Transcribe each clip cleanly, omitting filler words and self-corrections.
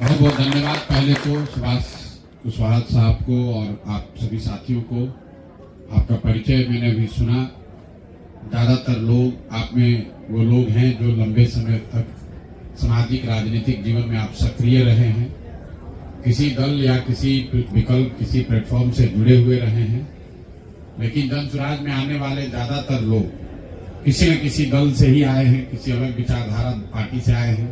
बहुत बहुत धन्यवाद। पहले तो सुभाष कुशवाहा साहब को और आप सभी साथियों को आपका परिचय मैंने भी सुना। ज़्यादातर लोग आप में वो लोग हैं जो लंबे समय तक सामाजिक राजनीतिक जीवन में आप सक्रिय रहे हैं, किसी दल या किसी विकल्प किसी प्लेटफॉर्म से जुड़े हुए रहे हैं। लेकिन जन स्वराज में आने वाले ज़्यादातर लोग किसी न किसी दल से ही आए हैं, किसी अलग विचारधारा पार्टी से आए हैं।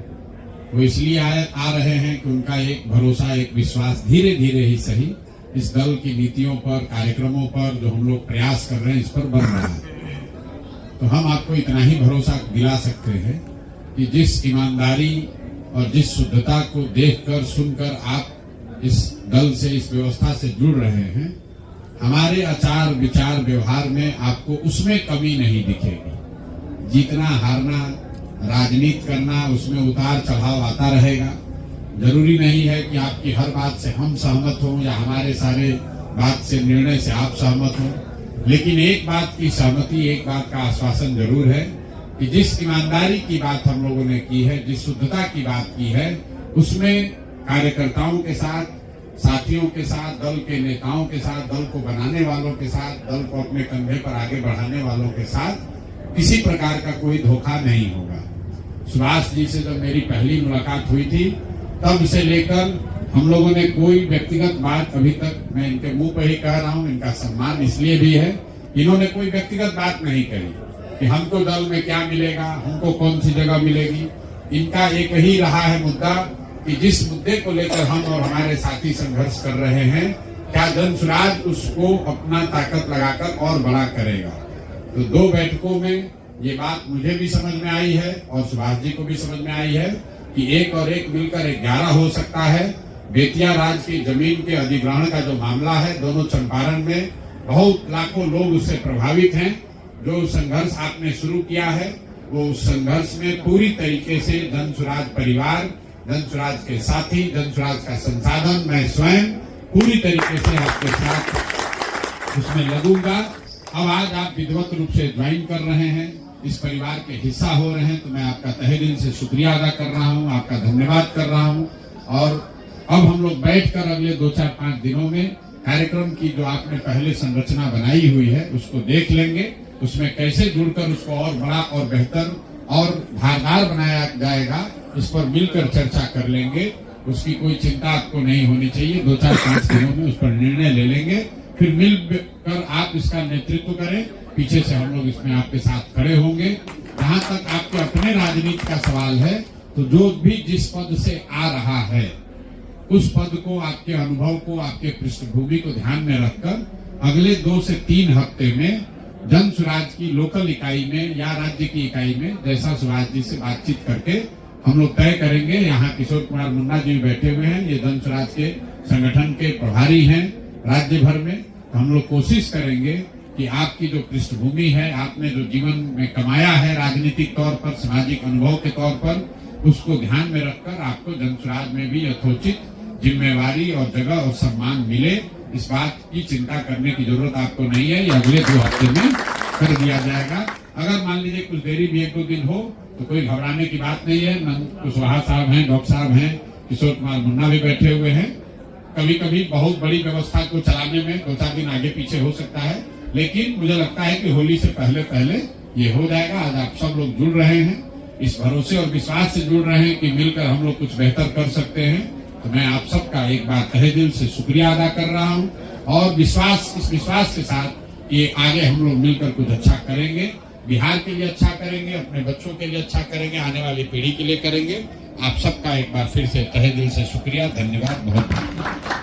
वो इसलिए आ रहे हैं कि उनका एक भरोसा, एक विश्वास धीरे धीरे ही सही इस दल की नीतियों पर, कार्यक्रमों पर जो हम लोग प्रयास कर रहे हैं इस पर बन रहा है। तो हम आपको इतना ही भरोसा दिला सकते हैं कि जिस ईमानदारी और जिस शुद्धता को देखकर सुनकर आप इस दल से, इस व्यवस्था से जुड़ रहे हैं, हमारे आचार विचार व्यवहार में आपको उसमें कमी नहीं दिखेगी। जीतना हारना, राजनीति करना, उसमें उतार चढ़ाव आता रहेगा। जरूरी नहीं है कि आपकी हर बात से हम सहमत हों या हमारे सारे बात से, निर्णय से आप सहमत हों। लेकिन एक बात की सहमति, एक बात का आश्वासन जरूर है कि जिस ईमानदारी की बात हम लोगों ने की है, जिस शुद्धता की बात की है, उसमें कार्यकर्ताओं के साथ, साथियों के साथ, दल के नेताओं के साथ, दल को बनाने वालों के साथ, दल को अपने कंधे पर आगे बढ़ाने वालों के साथ किसी प्रकार का कोई धोखा नहीं होगा। सुभाष जी से जब मेरी पहली मुलाकात हुई थी तब से लेकर हम लोगों ने कोई व्यक्तिगत बात अभी तक, मैं इनके मुंह पर ही कह रहा हूं, इनका सम्मान इसलिए भी है, इन्होंने कोई व्यक्तिगत बात नहीं कही कि हमको दल में क्या मिलेगा, हमको कौन सी जगह मिलेगी। इनका एक ही रहा है मुद्दा कि जिस मुद्दे को लेकर हम और हमारे साथी संघर्ष कर रहे हैं, क्या जन स्वराज उसको अपना ताकत लगाकर और बड़ा करेगा। तो दो बैठकों में ये बात मुझे भी समझ में आई है और सुभाष जी को भी समझ में आई है कि 1 और 1 मिलकर 11 हो सकता है। बेतिया राज की जमीन के अधिग्रहण का जो मामला है, दोनों चंपारण में बहुत लाखों लोग उससे प्रभावित हैं। जो संघर्ष आपने शुरू किया है वो उस संघर्ष में पूरी तरीके से जन स्वराज परिवार, जन स्वराज के साथी, जन स्वराज का संसाधन, मैं स्वयं पूरी तरीके से आपके साथ उसमें लगूंगा। अब आज आप विधिवत रूप से ज्वाइन कर रहे हैं, इस परिवार के हिस्सा हो रहे हैं, तो मैं आपका तहे दिल से शुक्रिया अदा कर रहा हूं, आपका धन्यवाद कर रहा हूं। और अब हम लोग बैठकर अगले 2, 4, 5 दिनों में कार्यक्रम की जो आपने पहले संरचना बनाई हुई है उसको देख लेंगे, उसमें कैसे जुड़कर उसको और बड़ा और बेहतर और धारदार बनाया जाएगा, इस पर मिलकर चर्चा कर लेंगे। उसकी कोई चिंता आपको नहीं होनी चाहिए। 2, 4, 5 दिनों में उस पर निर्णय ले लेंगे, फिर मिलकर आप इसका नेतृत्व करें। पीछे से हम लोग इसमें आपके साथ खड़े होंगे। जहां तक आपके अपने राजनीति का सवाल है, तो जो भी जिस पद से आ रहा है उस पद को, आपके अनुभव को, आपके पृष्ठभूमि को ध्यान में रखकर अगले 2 से 3 हफ्ते में जन स्वराज की लोकल इकाई में या राज्य की इकाई में, जैसा सुभाष जी से बातचीत करके हम लोग तय करेंगे। यहाँ किशोर कुमार मुन्ना जी बैठे हुए हैं, ये जन स्वराज के संगठन के प्रभारी हैं राज्य भर में। तो हम लोग कोशिश करेंगे कि आपकी जो पृष्ठभूमि है, आपने जो जीवन में कमाया है राजनीतिक तौर पर, सामाजिक अनुभव के तौर पर, उसको ध्यान में रखकर आपको जन स्वराज में भी यथोचित जिम्मेवारी और जगह और सम्मान मिले। इस बात की चिंता करने की जरूरत आपको नहीं है, ये अगले 2 हफ्ते में कर दिया जाएगा। अगर मान लीजिए कुछ देरी भी 1-2 दिन हो तो कोई घबराने की बात नहीं है। कुशवाहा साहब हैं, डॉक्टर साहब हैं, किशोर कुमार मुन्ना भी बैठे हुए हैं। कभी कभी बहुत बड़ी व्यवस्था को चलाने में 2-4 दिन आगे पीछे हो सकता है, लेकिन मुझे लगता है कि होली से पहले पहले ये हो जाएगा। आज आप सब लोग जुड़ रहे हैं, इस भरोसे और विश्वास से जुड़ रहे हैं कि मिलकर हम लोग कुछ बेहतर कर सकते हैं। तो मैं आप सबका एक बार तहे दिल से शुक्रिया अदा कर रहा हूं और इस विश्वास के साथ ये आगे हम लोग मिलकर कुछ अच्छा करेंगे, बिहार के लिए अच्छा करेंगे, अपने बच्चों के लिए अच्छा करेंगे, आने वाली पीढ़ी के लिए करेंगे। आप सबका एक बार फिर से तहे दिल से शुक्रिया, धन्यवाद, बहुत बहुत।